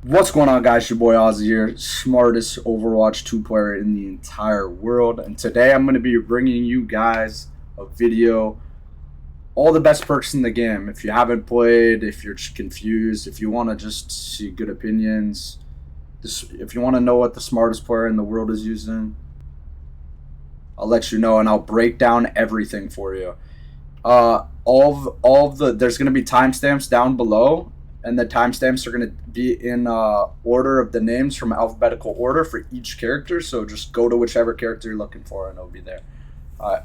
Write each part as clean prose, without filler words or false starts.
What's going on, guys? Your boy Ohziy here, smartest Overwatch 2 player in the entire world. And today I'm going to be bringing you guys a video, all the best perks in the game. If you haven't played, if you're confused, if you want to just see good opinions, if you want to know what the smartest player in the world is using, I'll let you know and I'll break down everything for you. All of the there's going to be timestamps down below. And the timestamps are going to be in order of the names from alphabetical order for each character. So just go to whichever character you're looking for and it'll be there. Alright.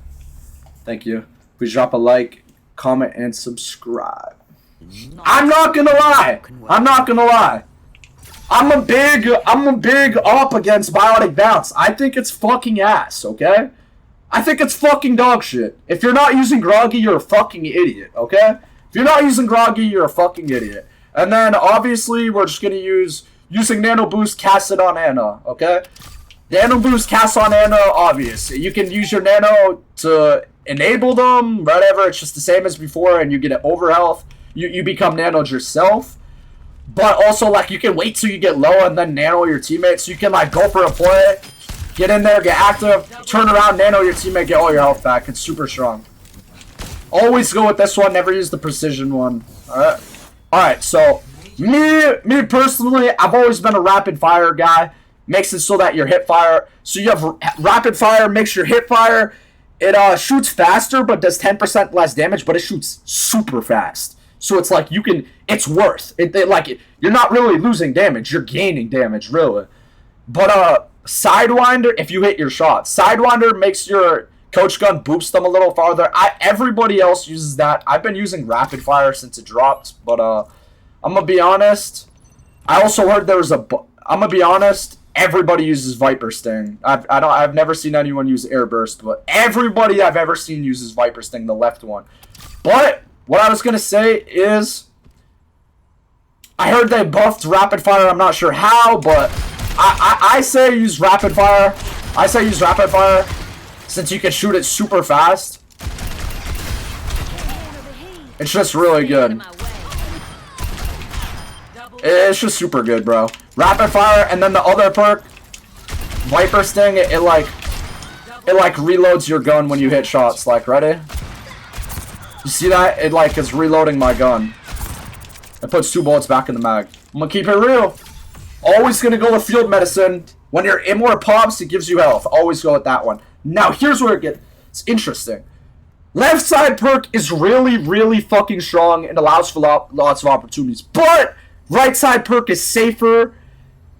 Thank you. Please drop a like, comment, and subscribe. I'm not going to lie. I'm a big up against Biotic Bounce. I think it's fucking ass, okay? I think it's fucking dog shit. If you're not using Groggy, you're a fucking idiot, okay? If you're not using Groggy, you're a fucking idiot. And then, obviously, we're just going to using Nano Boost, cast it on Ana, okay? Nano Boost, cast on Ana, obvious. You can use your Nano to enable them, whatever. It's just the same as before, and you get an over health. You become Nanoed yourself. But also, like, you can wait till you get low and then Nano your teammates. So you can, like, go for a play, get in there, get active, turn around, Nano your teammate, get all your health back. It's super strong. Always go with this one, never use the precision one, alright? Alright, so, me personally, I've always been a rapid fire guy. Makes it so that your hip fire, so you have rapid fire, makes your hip fire, it shoots faster, but does 10% less damage, but it shoots super fast. So it's like, it's worth. You're not really losing damage, you're gaining damage, really. But, Sidewinder, if you hit your shot, Sidewinder makes your Coach Gun boops them a little farther. Everybody else uses that. I've been using Rapid Fire since it dropped, but I'm gonna be honest. I also heard there was I'm gonna be honest. Everybody uses Viper Sting. I've never seen anyone use Air Burst, but everybody I've ever seen uses Viper Sting, the left one. But what I was gonna say is, I heard they buffed Rapid Fire. I'm not sure how, but I say use Rapid Fire. I say use Rapid Fire. Since you can shoot it super fast. It's just really good. It's just super good, bro. Rapid Fire, and then the other perk, Viper Sting, it reloads your gun when you hit shots. Like, ready? You see that? It like is reloading my gun. It puts 2 bullets back in the mag. I'm gonna keep it real. Always gonna go with Field Medicine. When your Immor pops, it gives you health. Always go with that one. Now, here's where it gets interesting. Left side perk is really, really fucking strong and allows for lots of opportunities. But right side perk is safer,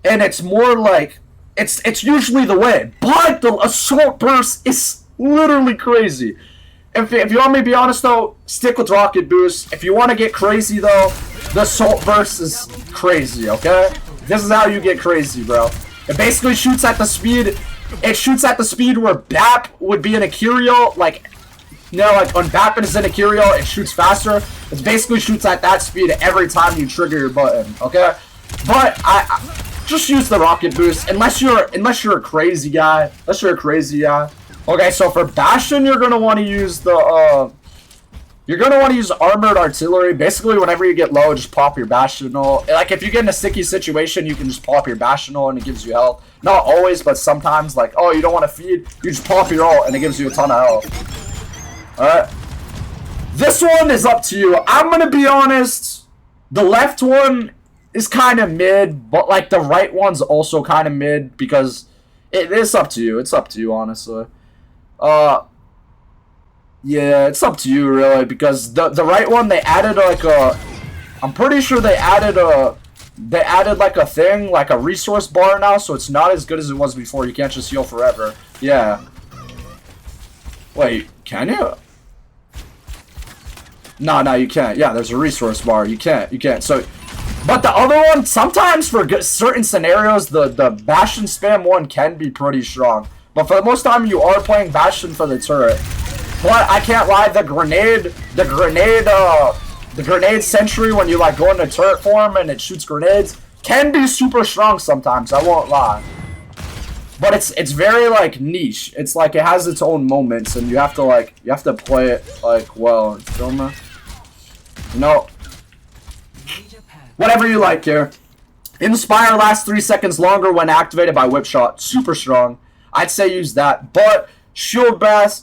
and it's more like, it's usually the way. But the Assault Burst is literally crazy. If you want me to be honest, though, stick with Rocket Boost. If you want to get crazy, though, the Assault Burst is crazy, okay? This is how you get crazy, bro. It basically shoots at the speed. It shoots at the speed where Bap would be in a Curio. Like, you know, like when Bap is in a Curio, it shoots faster. It basically shoots at that speed every time you trigger your button. Okay, but I just use the Rocket Boost unless you're a crazy guy. Okay, so for Bastion, you're gonna want to use the Armored Artillery. Basically, whenever you get low, just pop your Bastional. Like, if you get in a sticky situation, you can just pop your Bastional and it gives you health. Not always, but sometimes, like, oh, you don't want to feed, you just pop your ult and it gives you a ton of health. Alright. This one is up to you. I'm gonna be honest. The left one is kind of mid, but, like, the right one's also kind of mid because it's up to you. It's up to you, honestly. Yeah, it's up to you, really, because the right one, they added, like, I'm pretty sure they added, like, a thing, like a resource bar now, so it's not as good as it was before. You can't just heal forever. Yeah. Wait, can you? No, you can't. Yeah, there's a resource bar. You can't. So, but the other one, sometimes for certain scenarios, the Bastion spam one can be pretty strong. But for the most time, you are playing Bastion for the turret. But I can't lie, the grenade sentry when you like go into turret form and it shoots grenades can be super strong sometimes, I won't lie. But it's very like niche. It's like it has its own moments and you have to play it like well, you feel me? You know, whatever you like here. Inspire lasts 3 seconds longer when activated by whip shot. Super strong. I'd say use that. But shield bash,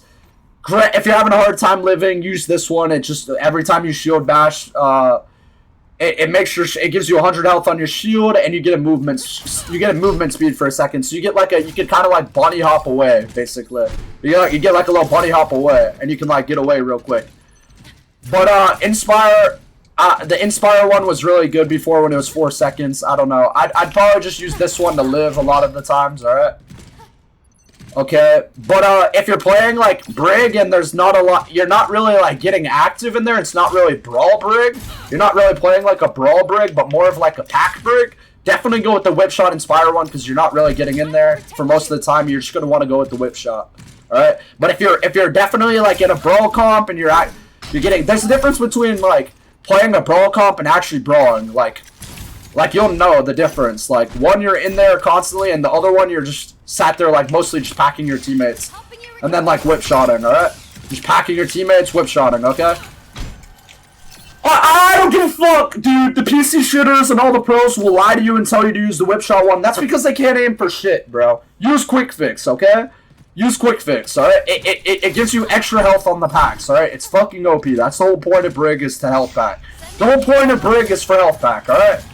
if you're having a hard time living, use this one. It just every time you shield bash, it makes sure it gives you 100 health on your shield, and you get a movement speed for a second. So you get like you can kind of like bunny hop away, basically. You get like a little bunny hop away, and you can like get away real quick. But Inspire. The Inspire one was really good before when it was 4 seconds. I don't know. I'd probably just use this one to live a lot of the times, alright? Okay, but if you're playing like Brig and there's not a lot, you're not really like getting active in there, it's not really Brawl Brig. You're not really playing like a Brawl Brig, but more of like a Pack Brig. Definitely go with the Whip Shot Inspire one because you're not really getting in there for most of the time. You're just going to want to go with the Whip Shot, alright? But if you're definitely like in a Brawl comp and you're getting, there's a difference between like playing a brawl comp and actually brawling, like you'll know the difference. Like one you're in there constantly, and the other one you're just sat there like mostly just packing your teammates, and then like whip shotting. All right, just packing your teammates, whip shotting. Okay. I don't give a fuck, dude. The PC shitters and all the pros will lie to you and tell you to use the whip shot one. That's because they can't aim for shit, bro. Use quick fix, okay? Use quick fix, alright? It gives you extra health on the packs, alright? It's fucking OP. That's the whole point of Brig, is to health pack. The whole point of Brig is for health pack, alright?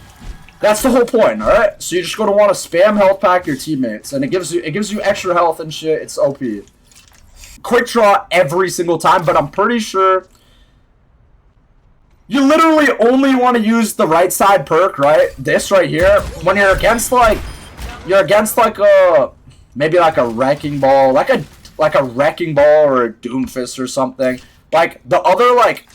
That's the whole point, alright? So you're just gonna want to spam health pack your teammates, and it gives you extra health and shit. It's OP. Quick draw every single time, but I'm pretty sure you literally only want to use the right side perk, right? This right here, when you're against like a maybe like a wrecking ball, like a wrecking ball or a Doomfist or something. Like the other like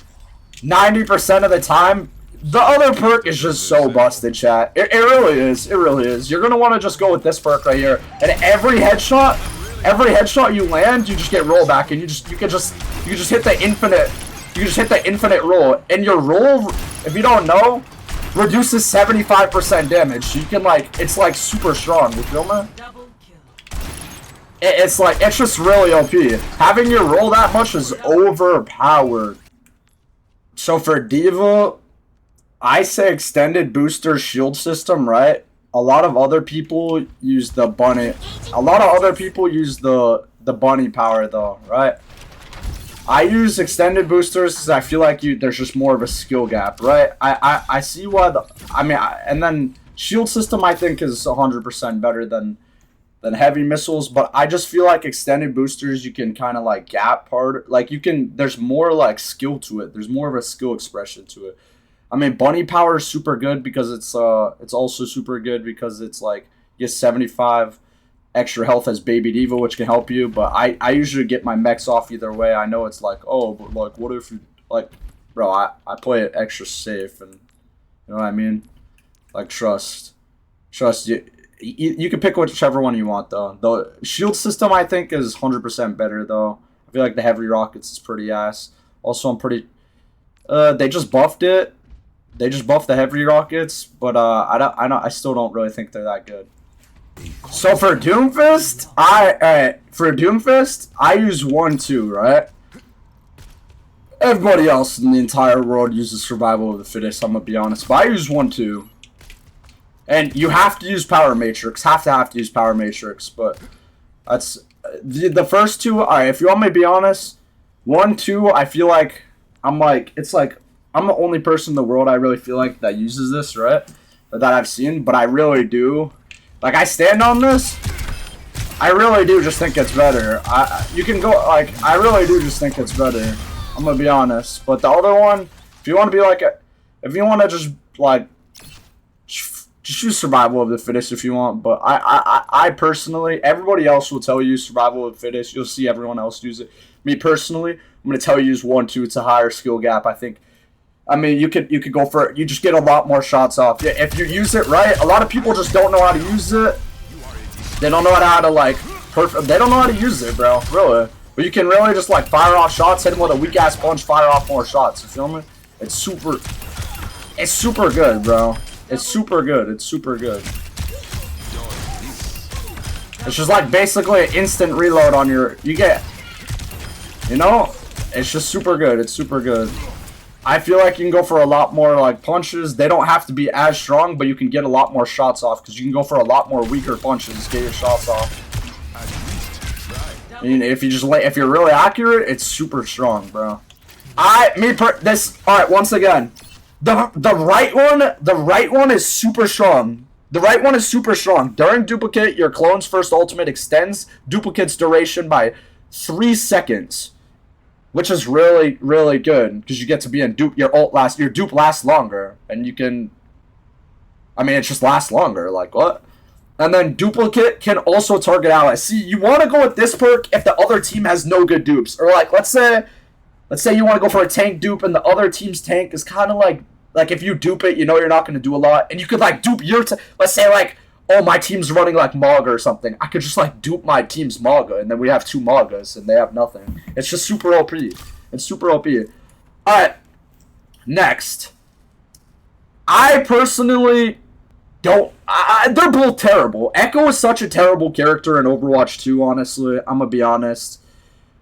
90% of the time, the other perk is just so busted, chat. It really is. It really is. You're gonna want to just go with this perk right here, and every headshot you land, you just get rollback, and you can just hit the infinite roll, and your roll, if you don't know, reduces 75% damage. So you can like, it's like super strong. You feel me? It's like, it's just really OP. Having your roll that much is overpowered. So for D.Va, I say extended booster shield system, right? A lot of other people use the bunny. A lot of other people use the bunny power though, right? I use extended boosters because I feel like there's just more of a skill gap, right? I see why and then shield system I think is 100% better than heavy missiles, but I just feel like extended boosters you can kind of like gap part, like there's more like skill to it. There's more of a skill expression to it. I mean, bunny power is super good because it's also super good because it's like you get 75 extra health as baby D.Va, which can help you, but I usually get my mechs off either way. I know it's like, oh, but like what if you like, bro, I play it extra safe, and you know what I mean? Like trust you can pick whichever one you want though. The shield system I think is 100% better though. I feel like the heavy rockets is pretty ass. Also I'm pretty they just buffed it. They just buffed the heavy rockets, but I still don't really think they're that good. So for Doomfist, I use 1-2, right? Everybody else in the entire world uses survival of the fittest, I'm gonna be honest, but I use 1-2. And you have to use Power Matrix, have to use Power Matrix, but that's the first two. Alright, if you want me to be honest, 1-2, I feel like it's like I'm the only person in the world I really feel like that uses this, right? That I've seen, but I really do. Like I stand on this. I really do just think it's better. You can go like I really do just think it's better. I'm gonna be honest. But the other one, if you want to be like if you want to just like just use survival of the fittest if you want, but I personally, everybody else will tell you survival of the fittest. You'll see everyone else use it. Me personally, I'm gonna tell you use 1-2. It's a higher skill gap. I think. I mean, you could go for it. You just get a lot more shots off. Yeah, if you use it right, a lot of people just don't know how to use it. They don't know how to like they don't know how to use it, bro. Really. But you can really just like fire off shots, hit them with a weak ass punch, fire off more shots. You feel me? It's super good, bro. It's super good. It's super good. It's just like basically an instant reload on you know? It's just super good. It's super good. I feel like you can go for a lot more like punches. They don't have to be as strong, but you can get a lot more shots off because you can go for a lot more weaker punches, get your shots off. I mean, if you're really accurate, it's super strong, bro. All right, once again, the right one is super strong. The right one is super strong. During duplicate, your clone's first ultimate extends duplicate's duration by 3 seconds, which is really, really good because you get to be in dupe. Your dupe lasts longer, and you can. I mean, it just lasts longer. Like what? And then duplicate can also target allies. See, you want to go with this perk if the other team has no good dupes, or like let's say you want to go for a tank dupe, and the other team's tank is kind of like if you dupe it, you know you're not going to do a lot, and you could like dupe your let's say like, oh, my team's running like Mauga or something. I could just like dupe my team's Mauga, and then we have 2 Maugas, and they have nothing. It's just super OP. It's super OP. Alright, next. I personally don't... they're both terrible. Echo is such a terrible character in Overwatch 2, honestly. I'm gonna be honest.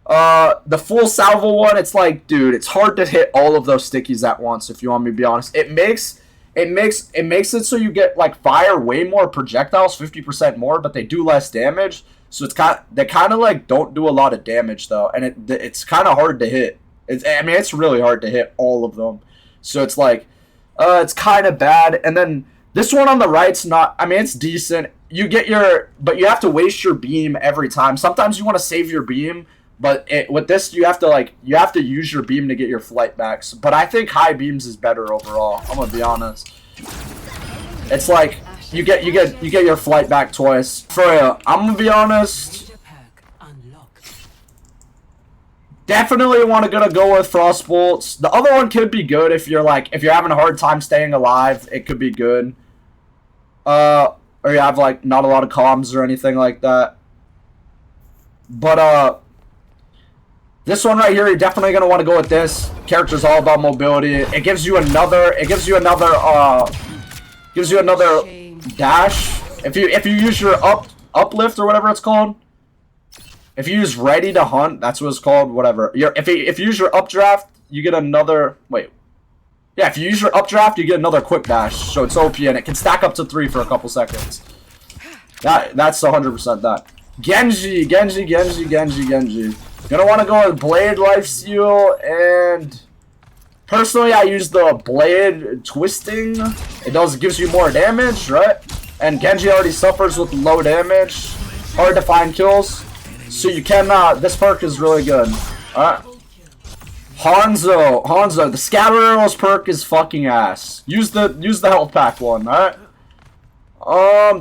The full salvo one, it's like, dude, it's hard to hit all of those stickies at once, if you want me to be honest. It makes it so you get like fire way more projectiles, 50% more, but they do less damage. So they kind of like don't do a lot of damage though, and it's kind of hard to hit. It's really hard to hit all of them. So it's like it's kind of bad. And then this one on the right's not. I mean, it's decent. But you have to waste your beam every time. Sometimes you want to save your beam. But with this, you have to use your beam to get your flight back. But I think high beams is better overall. I'm gonna be honest. It's like you get your flight back twice. Freja, I'm gonna be honest. Definitely gonna go with frost bolts. The other one could be good if you're having a hard time staying alive. It could be good. Or you have like not a lot of comms or anything like that. But this one right here, you're definitely gonna want to go with this. Character's all about mobility. It gives you another dash. If you use your uplift or whatever it's called. If you use ready to hunt, that's what it's called. Whatever. If you use your updraft, you get another. Wait. Yeah, if you use your updraft, you get another quick dash. So it's OP and it can stack up to 3 for a couple seconds. That's 100% that. Genji. Gonna want to go with Blade Lifesteal, and personally I use the Blade Twisting. It gives you more damage, right? And Genji already suffers with low damage, hard to find kills, so you can, this perk is really good. Alright. Hanzo, the Scatter Arrows perk is fucking ass. Use the health pack one, alright?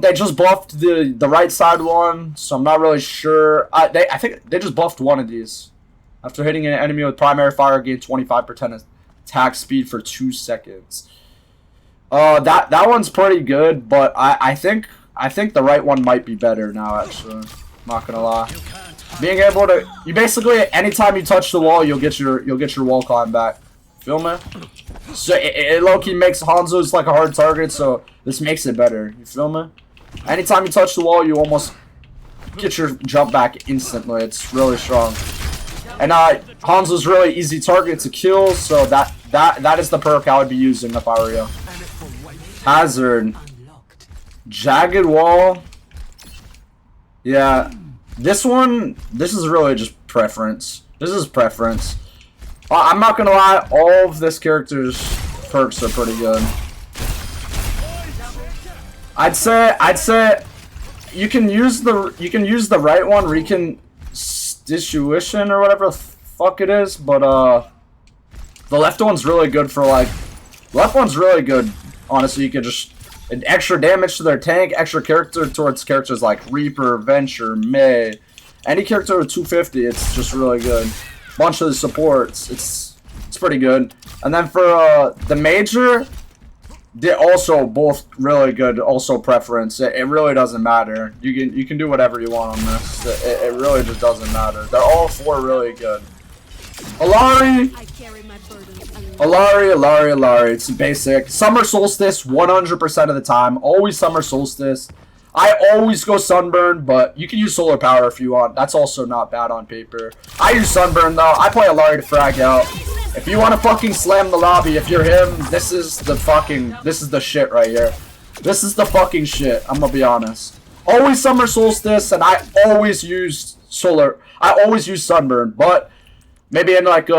They just buffed the right side one, so I'm not really sure. I think they just buffed one of these. After hitting an enemy with primary fire, gain 25% attack speed for 2 seconds. That one's pretty good, but I think the right one might be better now. Actually, I'm not gonna lie. Being able to, you basically anytime you touch the wall, you'll get your wall climb back. Feel me? So it low-key makes Hanzo's like a hard target, so this makes it better. You feel me? Anytime you touch the wall, you almost get your jump back instantly. It's really strong. And Hanzo's really easy target to kill, so that is the perk I would be using if I were you. Hazard. Jagged Wall. Yeah. This is really just preference. This is preference. I'm not gonna lie, all of this character's perks are pretty good. I'd say you can use the right one, reconstitution or whatever the fuck it is, but the left one's really good for honestly. You could just extra damage to their tank, extra character towards characters like Reaper, Venture, Mei. Any character with 250, it's just really good. Bunch of the supports, it's pretty good. And then for the major, they're also both really good. Also preference. It really doesn't matter. You can do whatever you want on this. It really just doesn't matter. They're all 4 really good. Illari. It's basic. Summer Solstice 100% of the time. Always Summer Solstice. I always go Sunburn, but you can use Solar Power if you want. That's also not bad on paper. I use Sunburn though. I play Illari to frag out. If you want to fucking slam the lobby, if you're him, this is the shit right here. This is the fucking shit, I'm gonna be honest. Always Summer Solstice, and I always use Sunburn, but maybe in like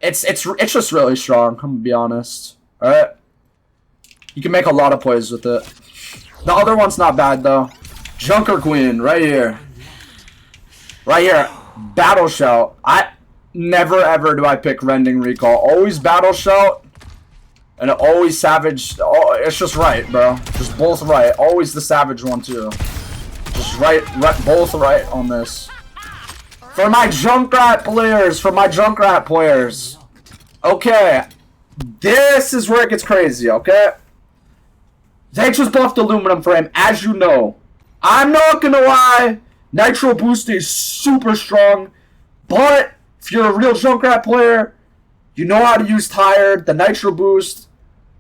it's just really strong, I'm gonna be honest. Alright? You can make a lot of plays with it. The other one's not bad though. Junker Queen, right here. Right here. Battle Shout. I never ever do I pick Rending Recall. Always Battle Shout. And always Savage. Oh, it's just right, bro. Just both right. Always the Savage one too. Just right both right on this. For my Junkrat players. Okay. This is where it gets crazy, okay? They just buffed Aluminum Frame, as you know. I'm not gonna lie. Nitro Boost is super strong. But if you're a real Junkrat player, you know how to use Tired. The Nitro Boost,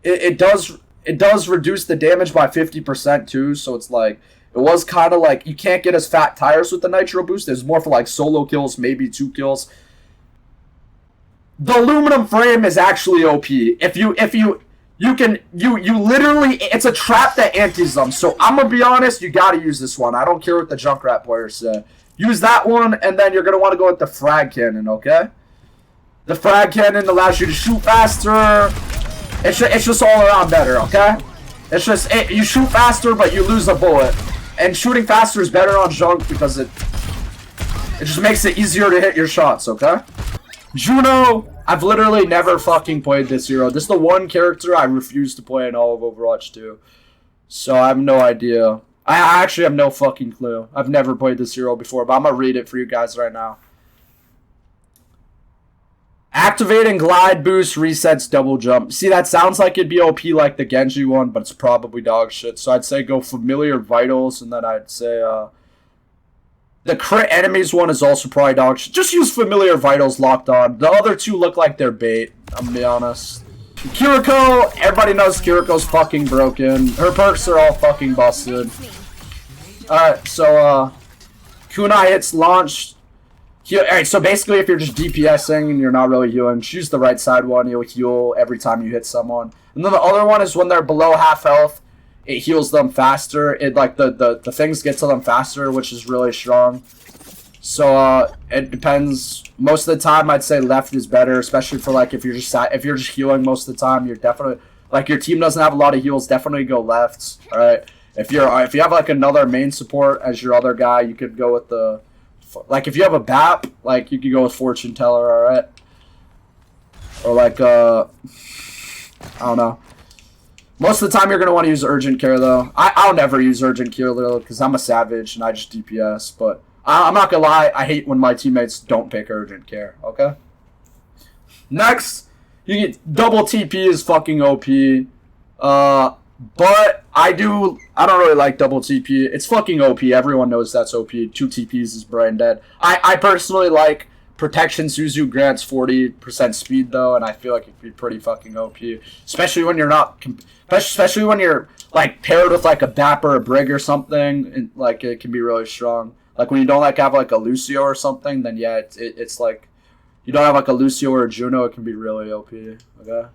it does reduce the damage by 50% too. So it's like, it was kind of like, you can't get as fat tires with the Nitro Boost. It's more for like solo kills, maybe 2 kills. The Aluminum Frame is actually OP. If you literally, it's a trap that antis them. So I'm gonna be honest, you gotta use this one. I don't care what the Junkrat players say. Use that one, and then you're gonna want to go with the Frag Cannon, okay? The Frag Cannon allows you to shoot faster. It's just all around better, okay? It's just, you shoot faster, but you lose a bullet. And shooting faster is better on Junk because it just makes it easier to hit your shots, okay? Juno, I've literally never fucking played this hero. This is the one character I refuse to play in all of Overwatch 2. So I have no idea. I actually have no fucking clue. I've never played this hero before, but I'm gonna read it for you guys right now. Activating Glide Boost resets double jump. See, that sounds like it'd be OP like the Genji one, but it's probably dog shit. So I'd say go Familiar Vitals, and then I'd say the Crit Enemies one is also probably dog shit. Just use Familiar Vitals locked on. The other two look like they're bait, I'm gonna be honest. Kiriko, everybody knows Kiriko's fucking broken. Her perks are all fucking busted. Alright, so Kunai hits launched. Alright, so basically if you're just DPSing and you're not really healing, choose the right side one, you'll heal every time you hit someone. And then the other one is when they're below half health, it heals them faster. It like the things get to them faster, which is really strong. So it depends. Most of the time I'd say left is better, especially for like if you're just healing most of the time, you're definitely like your team doesn't have a lot of heals, definitely go left. Alright. If you have like another main support as your other guy, you could go with the like if you have a BAP, like you could go with Fortune Teller, alright? Or like I don't know. Most of the time you're gonna want to use Urgent Care though. I'll never use Urgent Care though, because I'm a savage and I just DPS, but I'm not gonna lie, I hate when my teammates don't pick Urgent Care, okay? Next, you get double TP is fucking OP. But I don't really like double TP. It's fucking OP. Everyone knows that's OP. 2 TPs is brain dead. I personally like Protection Suzu grants 40% speed though, and I feel like it'd be pretty fucking OP. Especially when you're not, especially when you're like paired with like a BAP or a Brig or something, and like it can be really strong. Like when you don't like have like a Lucio or something, then yeah, it's like you don't have like a Lucio or a Juno, it can be really OP. Okay.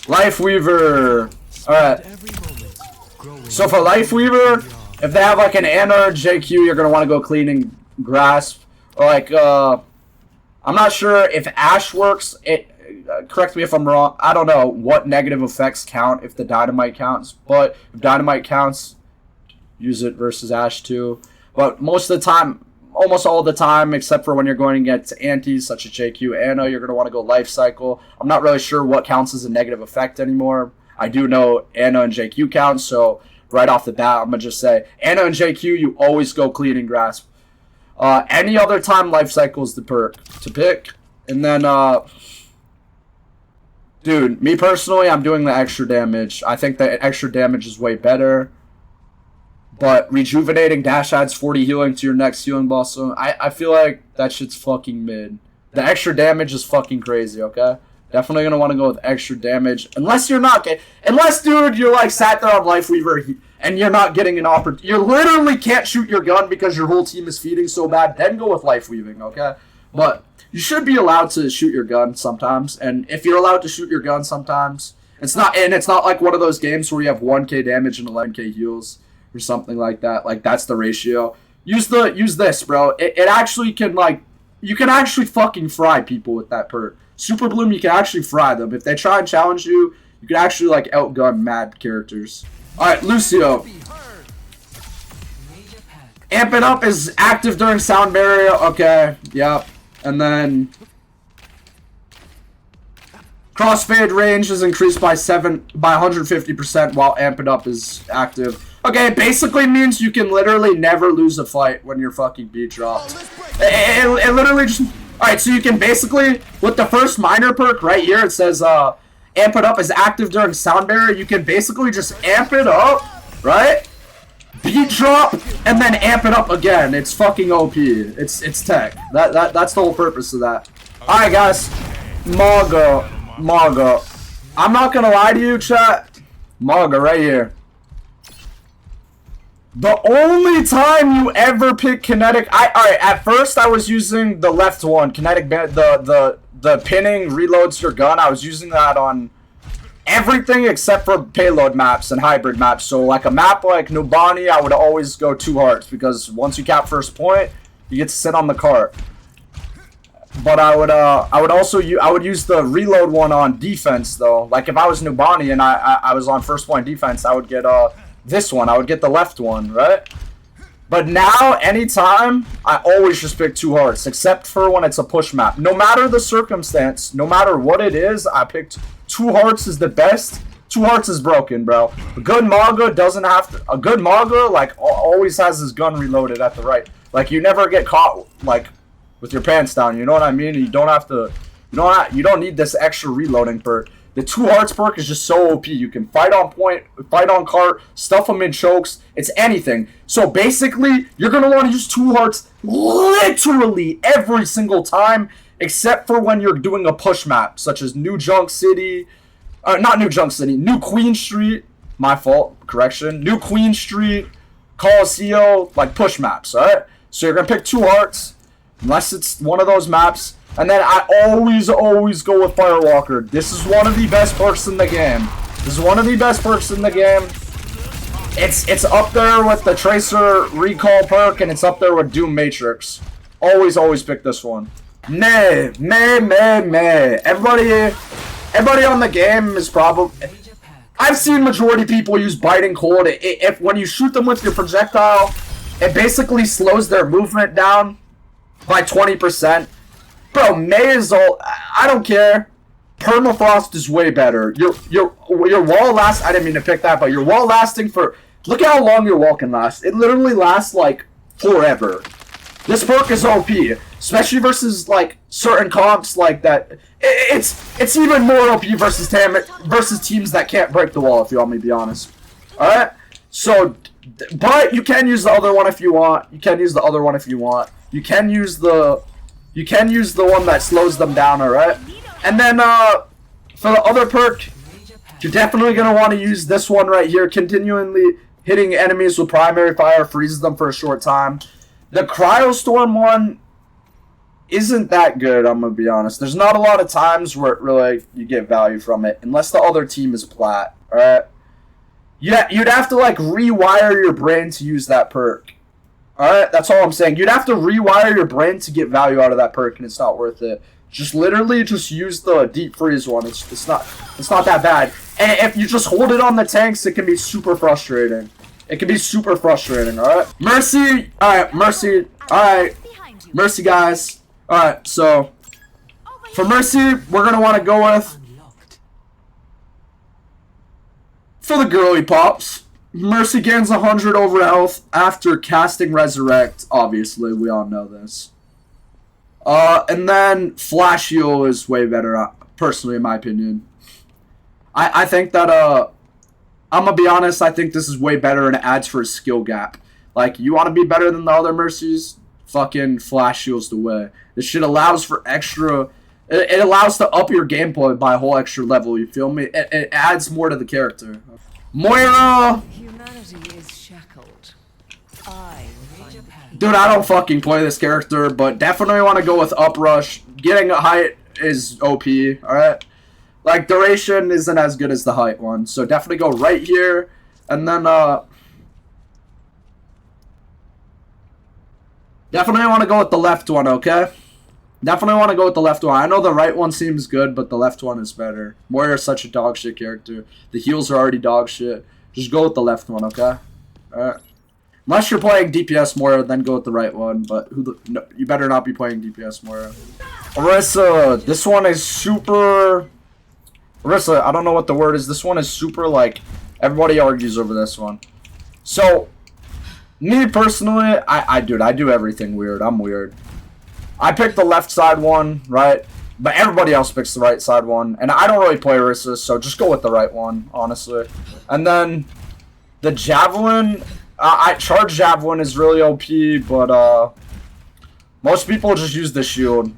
Lifeweaver. Alright. So for Lifeweaver, if they have like an Ana or JQ, you're gonna want to go Cleaning Grasp. Or like I'm not sure if Ashe works. Correct me if I'm wrong. I don't know what negative effects count if the Dynamite counts, but if Dynamite counts, use it versus Ashe too. But most of the time, almost all the time, except for when you're going against antis such as JQ, Ana, you're going to want to go Life Cycle. I'm not really sure what counts as a negative effect anymore. I do know Ana and JQ count, so right off the bat, I'm going to just say, Ana and JQ, you always go Cleaning Grasp. Any other time, Life Cycle is the perk to pick. And then, dude, me personally, I'm doing the extra damage. I think the extra damage is way better. But Rejuvenating Dash adds 40 healing to your next healing boss. So I feel like that shit's fucking mid. The extra damage is fucking crazy, okay? Definitely gonna want to go with extra damage. Unless you're not getting... Unless, dude, you're like sat there on Lifeweaver and you're not getting an opportunity. You literally can't shoot your gun because your whole team is feeding so bad. Then go with Lifeweaving, okay? But you should be allowed to shoot your gun sometimes. And if you're allowed to shoot your gun sometimes, it's not like one of those games where you have 1k damage and 11k heals or something like that. Like, that's the ratio. Use this, bro. It actually can, like, you can actually fucking fry people with that perk. Super Bloom, you can actually fry them. If they try and challenge you, you can actually, like, outgun mad characters. Alright, Lucio. Amp It Up is active during sound barrier. Okay, yep. And then crossfade range is increased by 150% while Amp It Up is active. Okay, it basically means you can literally never lose a fight when you're fucking beat dropped. It literally just... Alright, so you can basically, with the first minor perk right here, it says, Amp It Up is active during sound barrier. You can basically just amp it up, right? Beat drop, and then amp it up again. It's fucking OP. It's tech. That's the whole purpose of that. Alright, guys. Mauga. I'm not gonna lie to you, chat. Mauga right here. The only time you ever pick kinetic, alright, at first I was using the left one, kinetic, the pinning reloads your gun. I was using that on everything except for payload maps and hybrid maps. So like a map like Nubani, I would always go 2 hearts because once you cap first point, you get to sit on the cart. But I would use the reload one on defense though. Like if I was Nubani and I was on first point defense, I would get this one. I would get the left one, right? But now, anytime, I always just pick 2 hearts, except for when it's a push map. No matter the circumstance, no matter what it is, I picked 2 hearts is the best. 2 hearts is broken, bro. A good Mauga doesn't have to... A good Mauga, like, always has his gun reloaded at the right. Like, you never get caught, like, with your pants down, you know what I mean? You don't have to... You don't need this extra reloading perk. The 2 hearts perk is just so OP. You can fight on point, fight on cart, stuff them in chokes. It's anything. So basically, you're going to want to use 2 hearts literally every single time, except for when you're doing a push map, such as New Junk City. Not New Junk City. New Queen Street. My fault. Correction. New Queen Street. Coliseum. Like push maps, alright? So you're going to pick 2 hearts, unless it's one of those maps. And then I always go with Firewalker. This is one of the best perks in the game. It's up there with the Tracer Recall perk, and it's up there with Doom Matrix. Always pick this one. May. Everybody on the game is probably... I've seen majority people use Biting Cold. If when you shoot them with your projectile, it basically slows their movement down by 20%. Bro, May is all... I don't care. Permafrost is way better. Your wall lasts... I didn't mean to pick that, but your wall lasting for... Look at how long your wall can last. It literally lasts, like, forever. This perk is OP. Especially versus, like, certain comps like that. It's even more OP versus teams that can't break the wall, if you want me to be honest. Alright? So... But you can use the other one if you want. You can use the one that slows them down, alright? And then, for the other perk, you're definitely going to want to use this one right here. Continually hitting enemies with primary fire freezes them for a short time. The Cryostorm one isn't that good, I'm going to be honest. There's not a lot of times where it really, you get value from it, unless the other team is plat, alright? Yeah, you'd have to, like, rewire your brain to use that perk. Alright, that's all I'm saying. You'd have to rewire your brain to get value out of that perk, and it's not worth it. Just literally just use the deep freeze one. It's not that bad. And if you just hold it on the tanks, it can be super frustrating. Alright? Mercy! Alright, Mercy. Alright. Mercy, guys. Alright, so for Mercy, we're gonna want to go with for the girly pops. Mercy gains 100 over health after casting Resurrect. Obviously, we all know this. And then Flash Heal is way better, personally, in my opinion. I think that, I'm gonna be honest, I think this is way better and it adds for a skill gap. Like, you want to be better than the other Mercies? Fucking Flash Heal's the way. This shit allows for extra... It allows to up your gameplay by a whole extra level, you feel me? It adds more to the character. Moira! Humanity is shackled. Dude, I don't fucking play this character, but definitely want to go with Uprush. Getting a height is OP, alright? Like, duration isn't as good as the height one, so definitely go right here, and then, definitely want to go with the left one, okay? Definitely want to go with the left one. I know the right one seems good, but the left one is better. Moira is such a dog shit character. The heals are already dog shit. Just go with the left one, okay? Alright. Unless you're playing DPS Moira, then go with the right one. But no, you better not be playing DPS Moira. Orisa, this one is super... Orisa, I don't know what the word is. This one is super, like... Everybody argues over this one. So, me personally, dude, I do everything weird. I'm weird. I picked the left side one, right? But everybody else picks the right side one. And I don't really play Orisa, so just go with the right one, honestly. And then, the Javelin... Charge Javelin is really OP, but, most people just use the shield.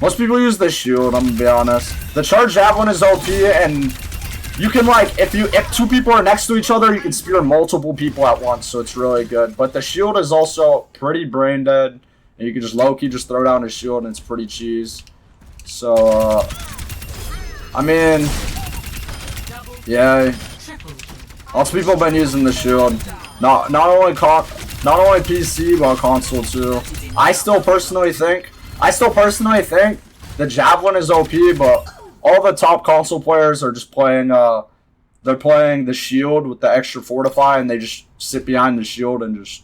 Most people use the shield, I'm gonna be honest. The Charge Javelin is OP, and you can, like, if two people are next to each other, you can spear multiple people at once, so it's really good. But the shield is also pretty brain dead, and you can just low-key just throw down his shield, and it's pretty cheese. So, I mean, yeah, lots of people have been using the shield. Not only PC, but console too. I still personally think the Javelin is OP, but all the top console players are just playing they're playing the shield with the extra fortify, and they just sit behind the shield and just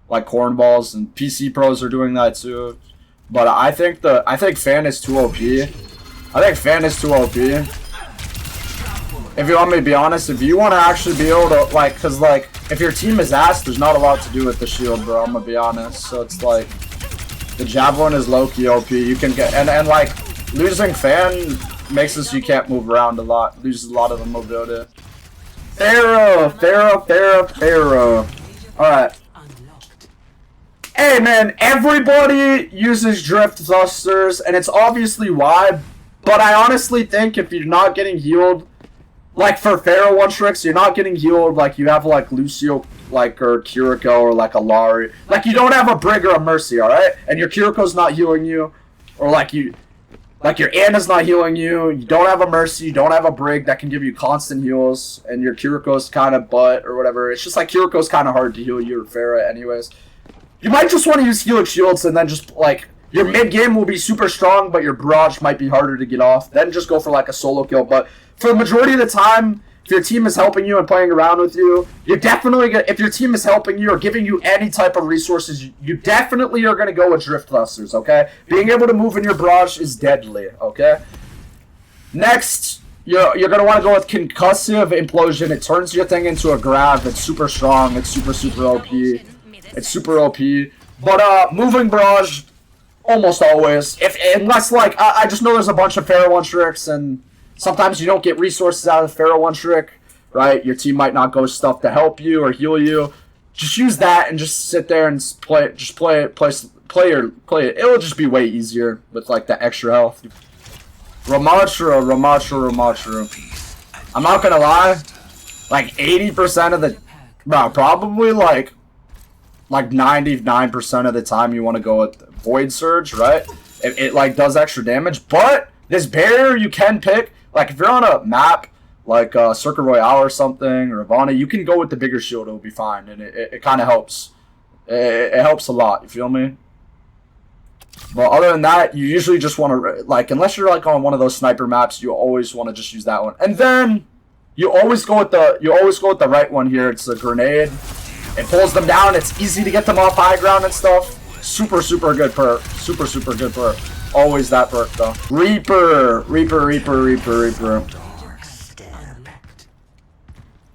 like cornballs, and PC pros are doing that too. But I think Fan is too OP. I think Fan is too OP. If you want me to be honest, if you want to actually be able to, like, cause like, if your team is ass, there's not a lot to do with the shield, bro, I'm gonna be honest. So it's like, the Javelin is low-key OP, you can get, and like, losing Fan makes it so you can't move around a lot, loses a lot of the mobility. Pharah. Alright. Hey man, everybody uses Drift Thrusters, and it's obviously why, but I honestly think if you're not getting healed, like for Pharah one-tricks, you're not getting healed, like you have like Lucio, like, or Kiriko, or like Illari. Like you don't have a Brig or a Mercy, alright? And your Kiriko's not healing you, or like your Ana's not healing you, you don't have a Mercy, you don't have a Brig that can give you constant heals, and your Kiriko's kind of butt, or whatever. It's just like Kiriko's kind of hard to heal you, or Pharah anyways. You might just want to use Helix Shields, and then just, like, your mid-game will be super strong, but your barrage might be harder to get off. Then just go for, like, a solo kill. But for the majority of the time, if your team is helping you and playing around with you, you're definitely going to, if your team is helping you or giving you any type of resources, you definitely are going to go with Drift Thrusters, okay? Being able to move in your barrage is deadly, okay? Next, you're going to want to go with Concussive Implosion. It turns your thing into a grab. It's super strong. It's super, super OP. It's super OP. But, moving barrage, almost always. Unless, like, I just know there's a bunch of Pharah one-tricks, and sometimes you don't get resources out of Pharah one-trick, right? Your team might not go stuff to help you or heal you. Just use that and just sit there and play it. Play it. It'll just be way easier with, like, the extra health. Rammatra. I'm not gonna lie. Like, 80% of the... Bro, probably, like 99% of the time you want to go with Void Surge, right? It like does extra damage, but this barrier you can pick, like if you're on a map like Circuit Royale or something, or Ivana, you can go with the bigger shield, it'll be fine, and it kind of helps. It helps a lot, you feel me? But other than that, you usually just want to, like, unless you're like on one of those sniper maps, you always want to just use that one. And then you always go with the right one here. It's a grenade. It pulls them down. It's easy to get them off high ground and stuff. Super, super good perk. Super, super good perk. Always that perk, though. Reaper.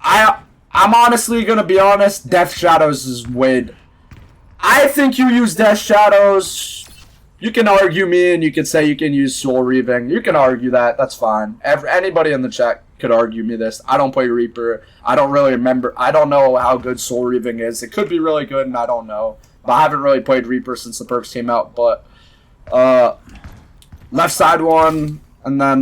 I'm honestly gonna be honest. Death Shadows is way... I think you use Death Shadows. You can argue me, and you can say you can use Soul Reaving. You can argue that. That's fine. Anybody in the chat could argue me this. I don't play Reaper. I don't really remember. I don't know how good Soul Reaving is. It could be really good, and I don't know. But I haven't really played Reaper since the perks came out. But left side one, and then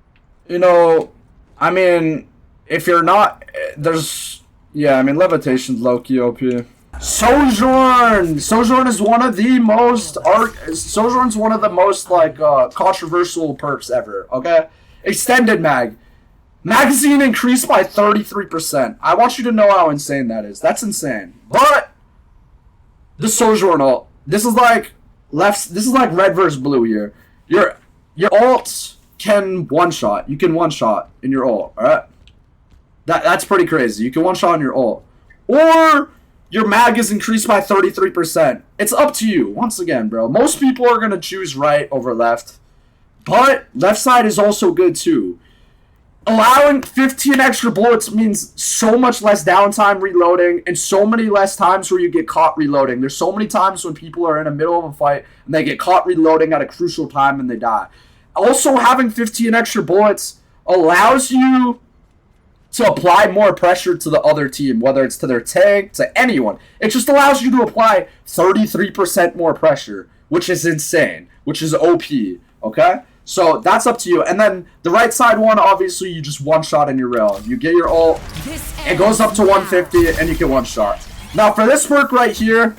you know, I mean, if you're not, there's, yeah, I mean, Levitation's low-key OP. Sojourn! Sojourn is one of the most, Sojourn's one of the most, like, controversial perks ever, okay? Extended mag. Magazine increased by 33%. I want you to know how insane that is. That's insane. But, the Sojourn ult, this is like red versus blue here. Your ults can one-shot. You can one-shot in your ult, alright? That's pretty crazy. You can one-shot in your ult. Or your mag is increased by 33%. It's up to you. Once again, bro. Most people are going to choose right over left. But left side is also good too. Allowing 15 extra bullets means so much less downtime reloading and so many less times where you get caught reloading. There's so many times when people are in the middle of a fight and they get caught reloading at a crucial time and they die. Also, having 15 extra bullets allows you to apply more pressure to the other team, whether it's to their tank, to anyone. It just allows you to apply 33% more pressure, which is insane, which is OP, okay? So that's up to you. And then the right side one, obviously, you just one-shot in your rail. You get your ult, it goes up to 150, and you can one-shot. Now, for this perk right here,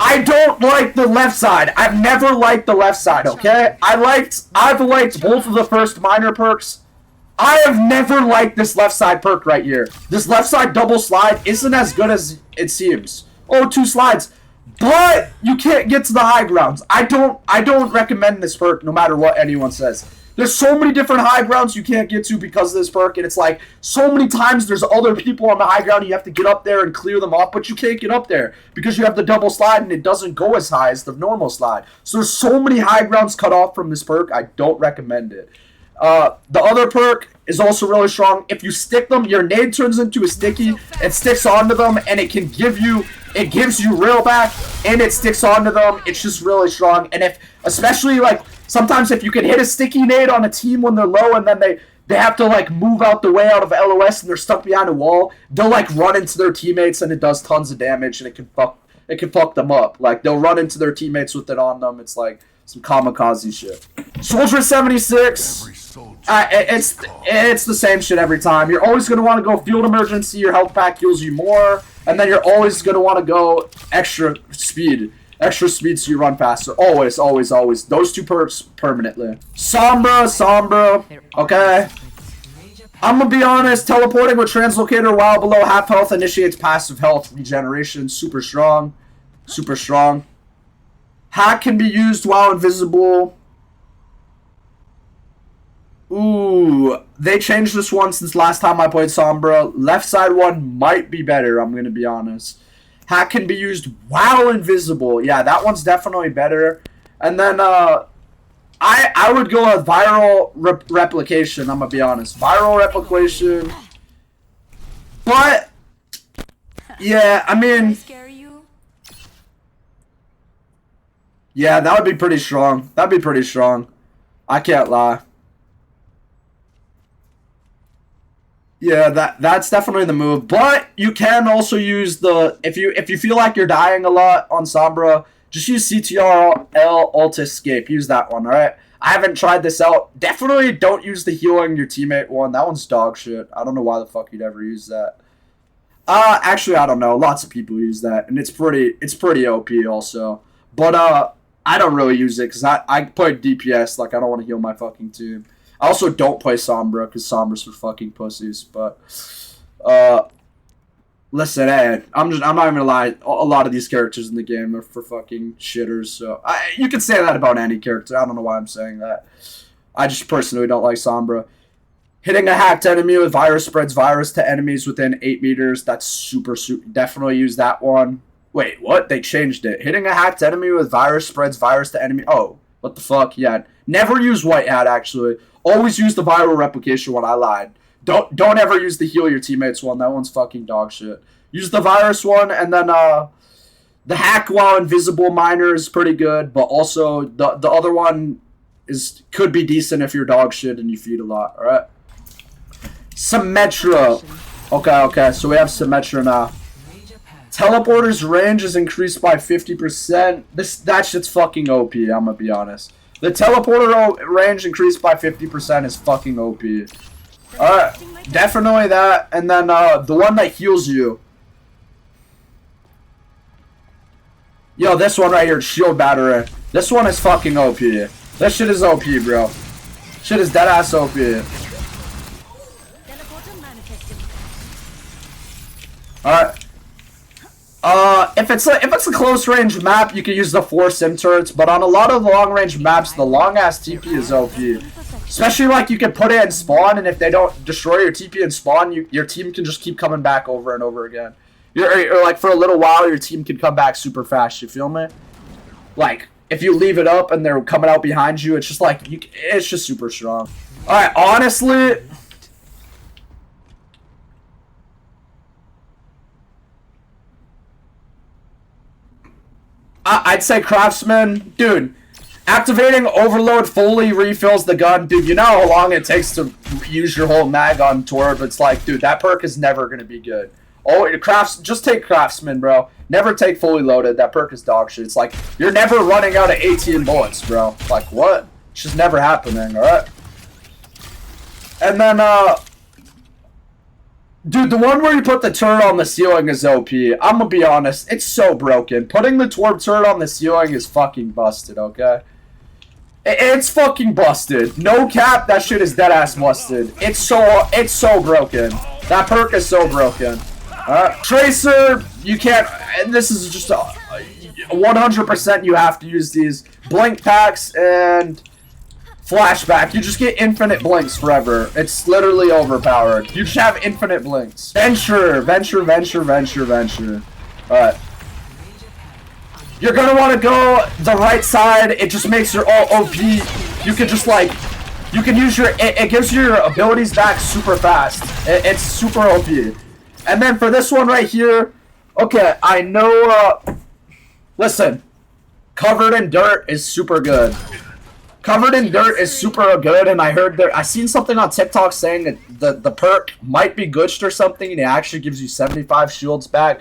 I don't like the left side. I've never liked the left side, okay? I've liked both of the first minor perks. I have never liked this left side perk right here. This left side double slide isn't as good as it seems. Oh, 2 slides. But you can't get to the high grounds. I don't recommend this perk no matter what anyone says. There's so many different high grounds you can't get to because of this perk, and it's like so many times there's other people on the high ground, you have to get up there and clear them off, but you can't get up there because you have the double slide and it doesn't go as high as the normal slide. So there's so many high grounds cut off from this perk, I don't recommend it. The other perk is also really strong. If you stick them, your nade turns into a sticky, it sticks onto them, and it gives you rail back, and it sticks onto them. It's just really strong. And if, especially like, sometimes if you can hit a sticky nade on a team when they're low, and then they have to like move out the way out of LOS, and they're stuck behind a wall, they'll like run into their teammates, and it does tons of damage, and it can fuck them up. Like, they'll run into their teammates with it on them. It's like some kamikaze shit. Soldier 76. It's the same shit every time. You're always going to want to go field emergency. Your health pack heals you more. And then you're always going to want to go extra speed. Extra speed so you run faster. Always, always, always. Those 2 perks permanently. Sombra. Okay. I'm going to be honest. Teleporting with Translocator while below half health initiates passive health regeneration. Super strong. Super strong. Hack can be used while invisible. Ooh, they changed this one since last time I played Sombra. Left side one might be better, I'm going to be honest. Hack can be used while invisible. Yeah, that one's definitely better. And then, I would go with viral replication, I'm going to be honest. Viral replication. But, yeah, I mean, yeah, that would be pretty strong. That'd be pretty strong. I can't lie. Yeah, that's definitely the move. But you can also use the, if you feel like you're dying a lot on Sombra, just use CTRL ult escape. Use that one, alright? I haven't tried this out. Definitely don't use the healing your teammate one. That one's dog shit. I don't know why the fuck you'd ever use that. Actually, I don't know. Lots of people use that, and it's pretty OP also. But I don't really use it because I play DPS. Like, I don't want to heal my fucking team. I also don't play Sombra because Sombra's for fucking pussies. But listen, hey, I'm not even gonna lie. A lot of these characters in the game are for fucking shitters. So you can say that about any character. I don't know why I'm saying that. I just personally don't like Sombra. Hitting a hacked enemy with virus spreads virus to enemies within 8 meters. That's super. Definitely use that one. Wait, what? They changed it. Hitting a hacked enemy with virus spreads virus to enemy. Oh, what the fuck? Yeah. Never use White Hat, actually. Always use the viral replication one. I lied. Don't ever use the heal your teammates one. That one's fucking dog shit. Use the virus one, and then the hack while invisible minor is pretty good, but also the other one could be decent if you're dog shit and you feed a lot, alright? Symmetra. Okay, so we have Symmetra now. Teleporter's range is increased by 50%. That shit's fucking OP, I'm gonna be honest. The teleporter range increased by 50% is fucking OP. Alright, definitely that. And then the one that heals you. Yo, this one right here, shield battery. This one is fucking OP. This shit is OP, bro. Shit is dead ass OP. Alright. If it's a close range map, you can use the 4 sim turrets, but on a lot of long range maps, the long ass TP is OP. Especially like you can put it in spawn, and if they don't destroy your TP in spawn, your team can just keep coming back over and over again. Or like for a little while, your team can come back super fast. You feel me? Like if you leave it up and they're coming out behind you, it's just like it's just super strong. All right, honestly. I'd say Craftsman, dude, activating Overload fully refills the gun. Dude, you know how long it takes to use your whole mag on Torb? It's like, dude, that perk is never going to be good. Oh, just take Craftsman, bro. Never take fully loaded. That perk is dog shit. It's like, you're never running out of 18 bullets, bro. Like, what? It's just never happening, alright? And then, dude, the one where you put the turret on the ceiling is OP. I'm gonna be honest, it's so broken. Putting the Torb turret on the ceiling is fucking busted, okay? It's fucking busted. No cap, that shit is dead ass busted. It's so broken. That perk is so broken. Tracer, you can't, and this is just 100% you have to use these. Blink packs and flashback. You just get infinite blinks forever. It's literally overpowered. You just have infinite blinks. Venture. Alright. You're gonna want to go the right side. It just makes your all OP. You can just like, you can use your, it gives you your abilities back super fast. It's super OP. And then for this one right here, okay, I know, listen, Covered in Dirt is super good. Covered in Dirt is super good, and I seen something on TikTok saying that the perk might be glitched or something, and it actually gives you 75 shields back.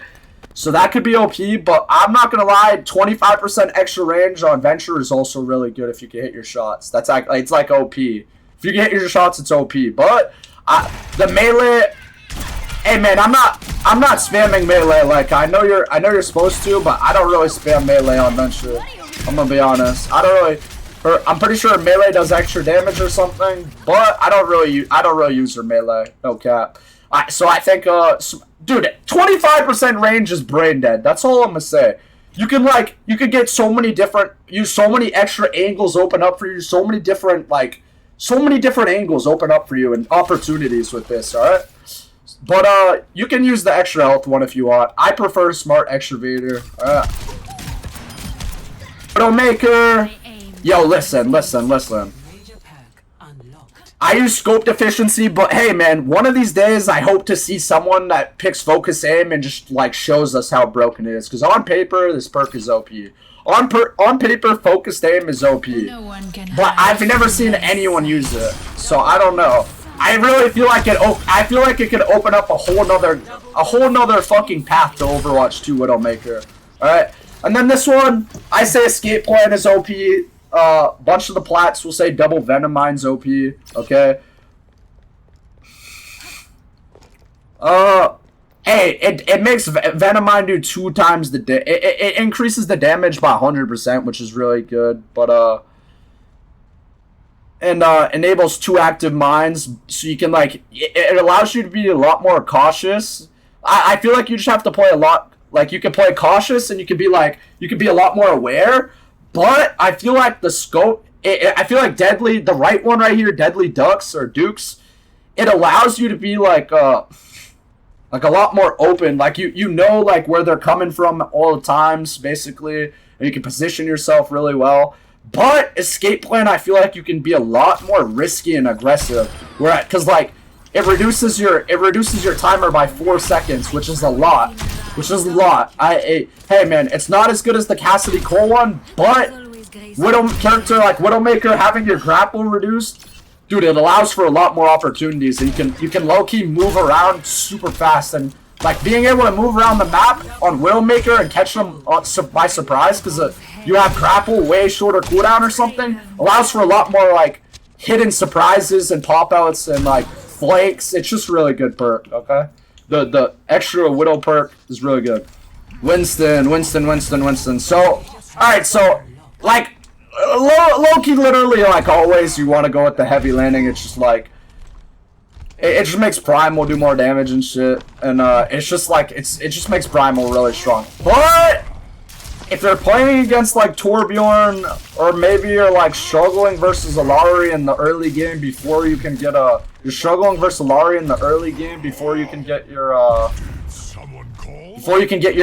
So that could be OP, but I'm not gonna lie, 25% extra range on Venture is also really good if you can hit your shots. That's like, it's like OP. If you can hit your shots, it's OP. But the melee, hey man, I'm not spamming melee. Like I know you're supposed to, but I don't really spam melee on Venture. I'm gonna be honest. I'm pretty sure melee does extra damage or something, but I don't really use her melee. No cap. So I think, dude, 25% range is brain dead. That's all I'm gonna say. You could get so many extra angles open up for you. So many different angles open up for you and opportunities with this. All right. But you can use the extra health one if you want. I prefer Smart Extravator. Widowmaker. Yo, listen. I use scope deficiency, but hey, man, one of these days I hope to see someone that picks focus aim and just like shows us how broken it is. Because on paper, this perk is OP. On paper, focused aim is OP. But I've never seen anyone use it, so I don't know. I really feel like it could open up a whole nother fucking path to Overwatch 2 Widowmaker. All right, and then this one, I say escape plan is OP. Bunch of the plats will say double venom mine's OP. Okay. Hey, it makes venom mine do 2 times the it increases the damage by 100%, which is really good. But and enables 2 active mines, so you can it allows you to be a lot more cautious. I feel like you just have to play a lot. Like you can play cautious, and you can be a lot more aware. But I feel like the scope, I feel like Deadly, the right one right here, Deadly Ducks or Dukes, it allows you to be like a lot more open. Like you know where they're coming from all the times, basically, and you can position yourself really well. But escape plan, I feel like you can be a lot more risky and aggressive. Because it reduces your timer by 4 seconds, which is a lot. Hey man, it's not as good as the Cassidy Cole one, but Widowmaker having your grapple reduced, dude, it allows for a lot more opportunities, and you can low key move around super fast, and being able to move around the map on Widowmaker and catch them by surprise, because you have grapple, way shorter cooldown or something. Allows for a lot more like hidden surprises and pop outs and like flakes. It's just really good perk, okay? The extra Widow perk is really good. Winston. So, alright, so like low-key literally like always you want to go with the heavy landing. It's just like it just makes Primal do more damage and shit. And it's just like it just makes Primal really strong. But if they're playing against like Torbjorn, or maybe you're like struggling versus Illari in the early game before you can get a you're struggling versus Illari in the early game before you can get your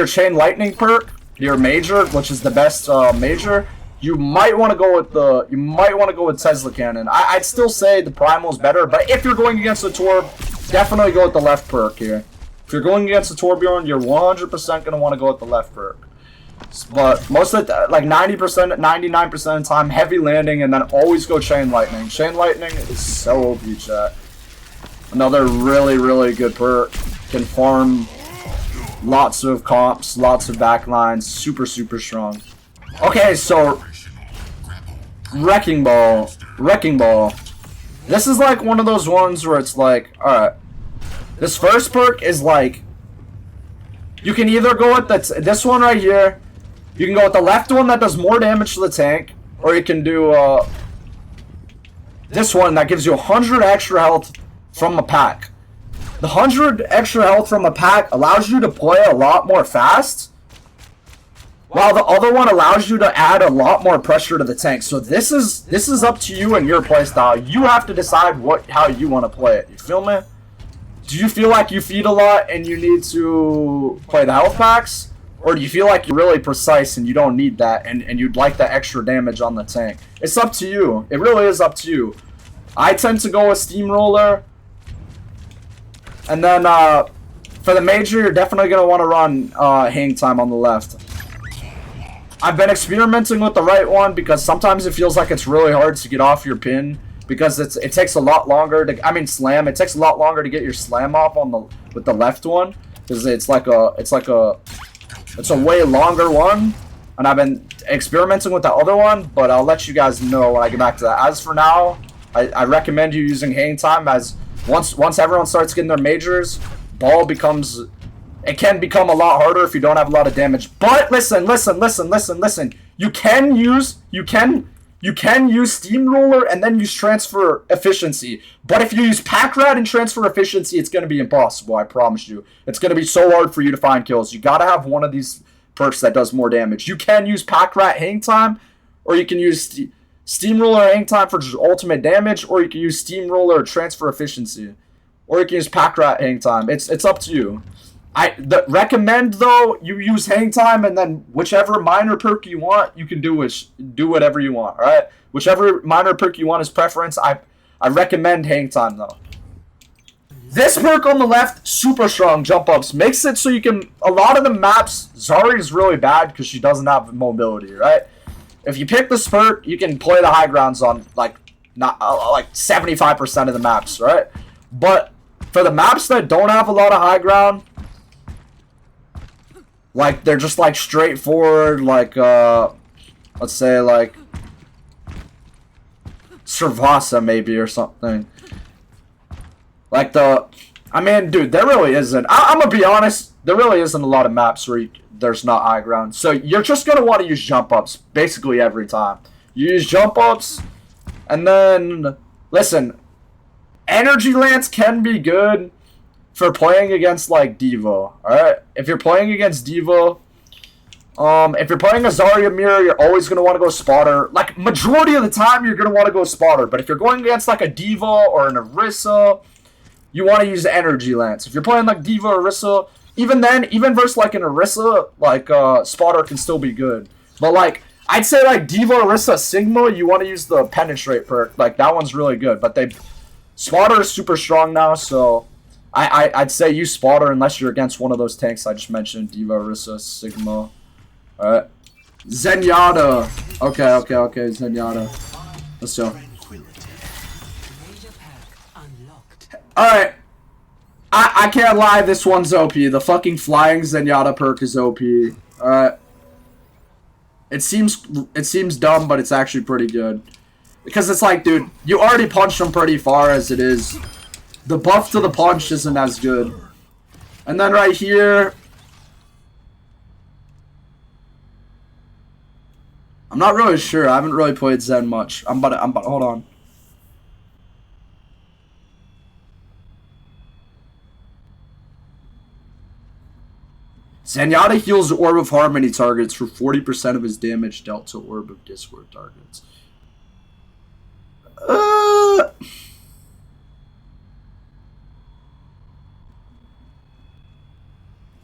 chain lightning perk, your major, which is the best major, you might want to go with Tesla Cannon. I'd still say the Primal's better, but if you're going against the Torb, definitely go with the left perk here. If you're going against the Torbjorn, you're 100% gonna want to go with the left perk. But most of the, like 90%, 99% of the time, heavy landing, and then always go chain lightning. Chain lightning is so OP, chat. Another really, really good perk. Can farm lots of comps, lots of backlines, super, super strong. Okay, so Wrecking Ball. This is like one of those ones where it's like, alright, this first perk is like, you can either go with this one right here, you can go with the left one that does more damage to the tank, or you can do this one that gives you 100 extra health from a pack. The 100 extra health from a pack allows you to play a lot more fast, while the other one allows you to add a lot more pressure to the tank. So this is up to you and your playstyle. You have to decide how you want to play it. You feel me? Do you feel like you feed a lot and you need to play the health packs? Or do you feel like you're really precise and you don't need that and you'd like the extra damage on the tank? It's up to you. It really is up to you. I tend to go with Steamroller. And then for the major, you're definitely going to want to run hang time on the left. I've been experimenting with the right one because sometimes it feels like it's really hard to get off your pin. Because it takes a lot longer to slam. It takes a lot longer to get your slam off with the left one, because it's a way longer one, and I've been experimenting with the other one, but I'll let you guys know when I get back to that. As for now, I recommend you using hang time, as once everyone starts getting their majors, ball can become a lot harder if you don't have a lot of damage. But listen. You can use Steamroller and then use Transfer Efficiency. But if you use Pack Rat and Transfer Efficiency, it's going to be impossible, I promise you. It's going to be so hard for you to find kills. You got to have one of these perks that does more damage. You can use Pack Rat Hang Time, or you can use Steamroller Hang Time for just ultimate damage, or you can use Steamroller Transfer Efficiency. Or you can use Pack Rat Hang Time. It's up to you. Recommend though you use hang time, and then whichever minor perk you want, you can do whatever you want. All right, whichever minor perk you want is preference. I recommend hang time though. This perk on the left, super strong jump ups, makes it so you can. A lot of the maps, Zarya is really bad because she doesn't have mobility. Right, if you pick this perk, you can play the high grounds on like 75% of the maps. Right, but for the maps that don't have a lot of high ground, like, they're just, like, straightforward, like, let's say, like, Servasa, maybe, or something. Like, I mean, dude, there really isn't. I'm gonna be honest, there really isn't a lot of maps where there's not high ground. So, you're just gonna want to use jump-ups, basically, every time. You use jump-ups, and then, listen, Energy Lance can be good for playing against, like, D.Va, alright? If you're playing against D.Va, if you're playing a Zarya mirror, you're always going to want to go spotter. Like, majority of the time, you're going to want to go spotter. But if you're going against, like, a D.Va or an Orisa, you want to use Energy Lance. If you're playing, like, D.Va or Orisa, even then, even versus, like, an Orisa, like, spotter can still be good. But, like, I'd say, like, D.Va, Orisa, Sigma, you want to use the Penetrate perk. Like, that one's really good. But spotter is super strong now, so I'd say use spotter unless you're against one of those tanks I just mentioned. D.Va, Orisa, Sigma. Alright. Zenyatta. Okay, Zenyatta. Let's go. Alright. I can't lie, this one's OP. The fucking flying Zenyatta perk is OP. Alright. It seems dumb, but it's actually pretty good. Because it's like, dude, you already punched him pretty far as it is. The buff to the punch isn't as good. And then right here, I'm not really sure. I haven't really played Zen much. I'm about to hold on. Zenyatta heals Orb of Harmony targets for 40% of his damage dealt to Orb of Discord targets.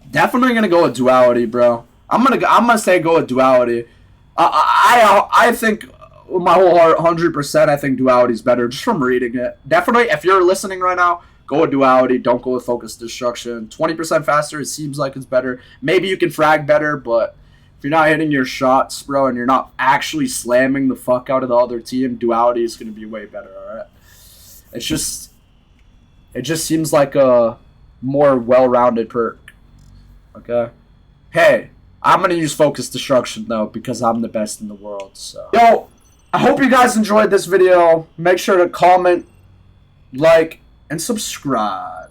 Definitely gonna go with Duality, bro. I'm gonna say go with Duality. I think with my whole heart, 100%. I think Duality is better just from reading it. Definitely, if you're listening right now, go with Duality. Don't go with Focus Destruction. 20% faster. It seems like it's better. Maybe you can frag better, but if you're not hitting your shots, bro, and you're not actually slamming the fuck out of the other team, Duality is gonna be way better. All right. It just seems like a more well-rounded perk. Okay. Hey, I'm gonna use Focus Destruction though because I'm the best in the world. So, yo, I hope you guys enjoyed this video. Make sure to comment, like, and subscribe.